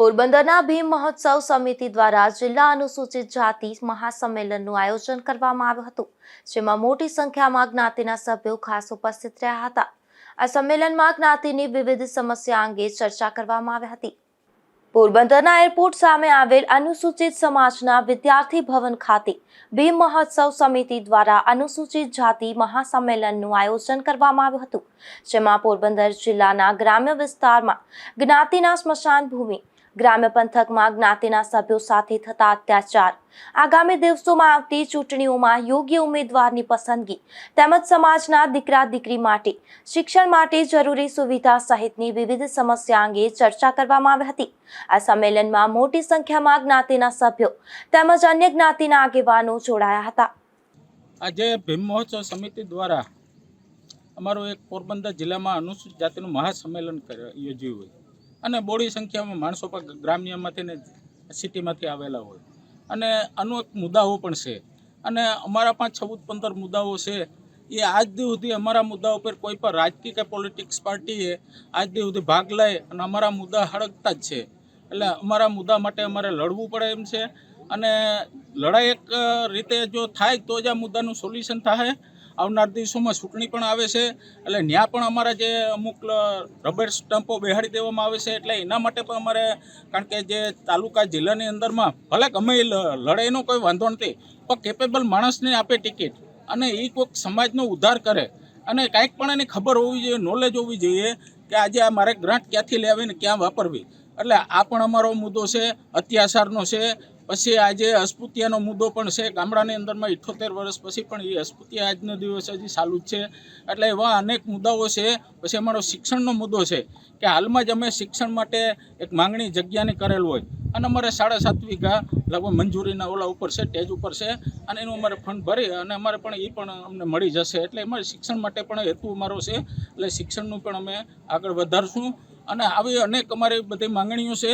પોરબંદરના ભીમ મહોત્સવ સમિતિ દ્વારા જિલ્લા અનુસૂચિત જાતિ મહાસંમેલનનું આયોજન કરવામાં આવ્યું હતું, જેમાં મોટી સંખ્યામાં જ્ઞાતિના સભ્યો ખાસ ઉપસ્થિત રહ્યા હતા। આ સંમેલનમાં જ્ઞાતિની વિવિધ સમસ્યા અંગે ચર્ચા કરવામાં આવી હતી। પોરબંદરના એરપોર્ટ સામે આવેલ અનુસૂચિત સમાજના વિદ્યાર્થી ભવન ખાતે ભીમ મહોત્સવ સમિતિ દ્વારા અનુસૂચિત જાતિ મહાસંમેલનનું આયોજન કરવામાં આવ્યું હતું, જેમાં પોરબંદર જિલ્લાના ગ્રામ્ય વિસ્તારમાં જ્ઞાતિના સ્મશાન ભૂમિ, ગ્રામ્ય પંથકમાં જ્ઞાતિના સભ્યો સાથે થતા અત્યાચાર, આગામી દિવસોમાં આવતી ચૂંટણીઓમાં યોગ્ય ઉમેદવારની પસંદગી તેમજ સમાજના દીકરા દીકરી માટે શિક્ષણ માટે જરૂરી સુવિધા સહિતની વિવિધ સમસ્યા અંગે ચર્ચા કરવામાં આવી હતી। આ સંમેલનમાં મોટી સંખ્યામાં જ્ઞાતિના સભ્યો તેમજ અન્ય જ્ઞાતિના આગેવાનો જોડાયા હતા। આજે ભીમ મહોત્સવ સમિતિ દ્વારા અમારું એક પોરબંદર જિલ્લામાં અનુસૂચિત જાતિનું મહાસંમેલન યોજ્યું હોય અને બોડી સંખ્યામાં માણસો પર ગ્રામ્યમાંથી ને સિટીમાંથી આવેલા હોય અને અનેક મુદ્દાઓ પણ છે અને અમારા 5-14-15 મુદ્દાઓ છે। એ આજ દી સુધી અમારા મુદ્દાઓ પર કોઈ પણ રાજકીય કે પોલિટિક્સ પાર્ટીએ આજ દી સુધી ભાગ લઈ અને અમારા મુદ્દા હળગતા જ છે। એટલે અમારા મુદ્દા માટે અમારે લડવું પડે એમ છે અને લડાઈ એક રીતે જો થાય તો જ આ મુદ્દાનું સોલ્યુશન થાય। આવનાર દિવસોમાં ચૂંટણી પણ આવે છે, એટલે ત્યાં પણ અમારા જે અમુક રબર સ્ટમ્પો બેહાડી દેવામાં આવે છે। એટલે એના માટે પણ અમારે, કારણ કે જે તાલુકા જિલ્લાની અંદરમાં ભલે ગમે લડાઈનો કોઈ વાંધો નથી, પણ કેપેબલ માણસને આપે ટિકિટ અને એ કોઈક સમાજનો ઉદ્ધાર કરે અને કાંઈક પણ એની ખબર હોવી જોઈએ, નોલેજ હોવી જોઈએ કે આજે આ મારે ગ્રાન્ટ ક્યાંથી લેવી ને ક્યાં વાપરવી। એટલે આ પણ અમારો મુદ્દો છે, અત્યાચારનો છે। પછી આજે અસ્પૃશ્યનો મુદ્દો પણ છે। ગામડાની અંદરમાં 78 વર્ષ પછી પણ એ અસ્પૃશ્ય આજનો દિવસ હજી ચાલુ જ છે। એટલે એવા અનેક મુદ્દાઓ છે। પછી અમારો શિક્ષણનો મુદ્દો છે કે હાલમાં જ અમે શિક્ષણ માટે એક માંગણી જગ્યાની કરેલ હોય અને અમારે 7.5 વીઘા લગભગ મંજૂરીના ઓલા ઉપર છે, સ્ટેજ ઉપર છે અને એનું અમારે ફંડ ભરી અને અમારે પણ એ પણ અમને મળી જશે। એટલે અમારે શિક્ષણ માટે પણ હેતુ અમારો છે, એટલે શિક્ષણનું પણ અમે આગળ વધારશું અને આવી અનેક અમારી બધી માંગણીઓ છે।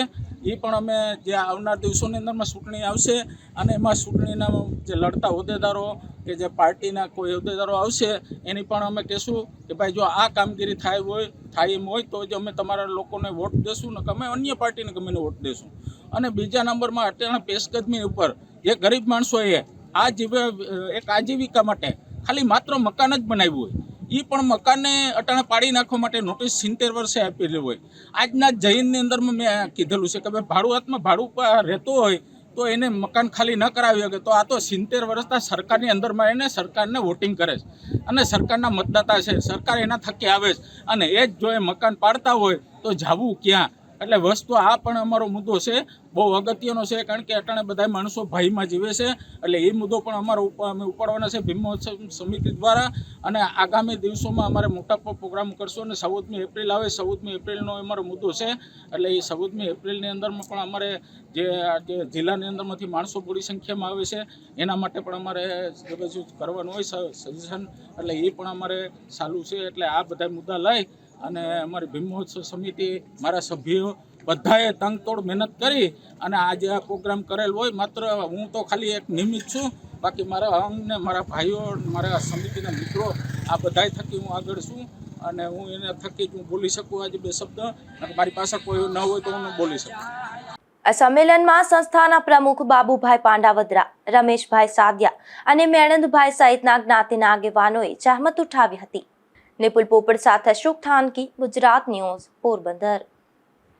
એ પણ અમે જે આવનાર દિવસોની અંદરમાં ચૂંટણી આવશે અને એમાં ચૂંટણીના જે લડતા હોદ્દેદારો કે જે પાર્ટીના કોઈ હોદ્દેદારો આવશે એની પણ અમે કહેશું કે ભાઈ જો આ કામગીરી થાય એમ હોય તો જ અમે તમારા લોકોને વોટ દેશું, ને અમે અન્ય પાર્ટીને ગમે વોટ દેશું। અને બીજા નંબરમાં અત્યારના પેશકદમી ઉપર જે ગરીબ માણસોએ એક આજીવિકા માટે ખાલી માત્ર મકાન જ બનાવ્યું હોય, એ પણ મકાનને અટાણે પાડી નાખવા માટે નોટિસ 70 વર્ષે આપેલી હોય। આજના જૈનની અંદરમાં મેં કીધેલું છે કે ભાઈ ભાડુઆતમાં ભાડું રહેતો હોય તો એને મકાન ખાલી ન કરાવી શકે, તો આ તો 70 વર્ષના સરકારની અંદરમાં એને સરકારને વોટિંગ કરે છે અને સરકારના મતદાતા છે, સરકાર એના થકી આવે છે અને એ જ જો એ મકાન પાડતા હોય તો જવું ક્યાં? એટલે વસ્તુ આ પણ અમારો મુદ્દો છે, બહુ અગત્યનો છે, કારણ કે અટાણે બધા માણસો ભયમાં જીવે છે। એટલે એ મુદ્દો પણ અમે ઉપાડવાના છે ભીમ મહોત્સવ સમિતિ દ્વારા અને આગામી દિવસોમાં અમારે મોટા પ્રોગ્રામ કરશું અને 14મી એપ્રિલ આવે, 14મી એપ્રિલનો અમારો મુદ્દો છે। એટલે એ 14મી એપ્રિલની અંદરમાં પણ અમારે જે જિલ્લાની અંદરમાંથી માણસો પૂરી સંખ્યામાં આવે છે એના માટે પણ અમારે કરવાનું હોય સજેશન, એટલે એ પણ અમારે ચાલુ છે। એટલે આ બધા મુદ્દા લઈ અને અમારી ભીમ મહોત્સવ સમિતિ, મારા સભ્યો બધાએ તંગતોડ મહેનત કરી અને આજે આ પ્રોગ્રામ કરેલ હોય। માત્ર હું તો ખાલી એક નિમિત્ત છું, બાકી મારા અંગને મારા ભાઈઓ, મારા સમિતિના મિત્રો આ બધા થકી હું આગળ છું અને હું એના થકી જ હું બોલી શકું આજે 2 શબ્દ, અને મારી પાસે કોઈ ન હોય તો હું બોલી શકું। આ સંમેલનમાં સંસ્થાના પ્રમુખ બાબુભાઈ પાંડાવદરા, રમેશભાઈ સાદિયા અને મેણંદભાઈ સહિતના જ્ઞાતિના આગેવાનોએ જહેમત ઉઠાવી હતી। નિપુલ પોપટ સાથે અશોક થાનકી, ગુજરાત ન્યૂઝ, પોરબંદર।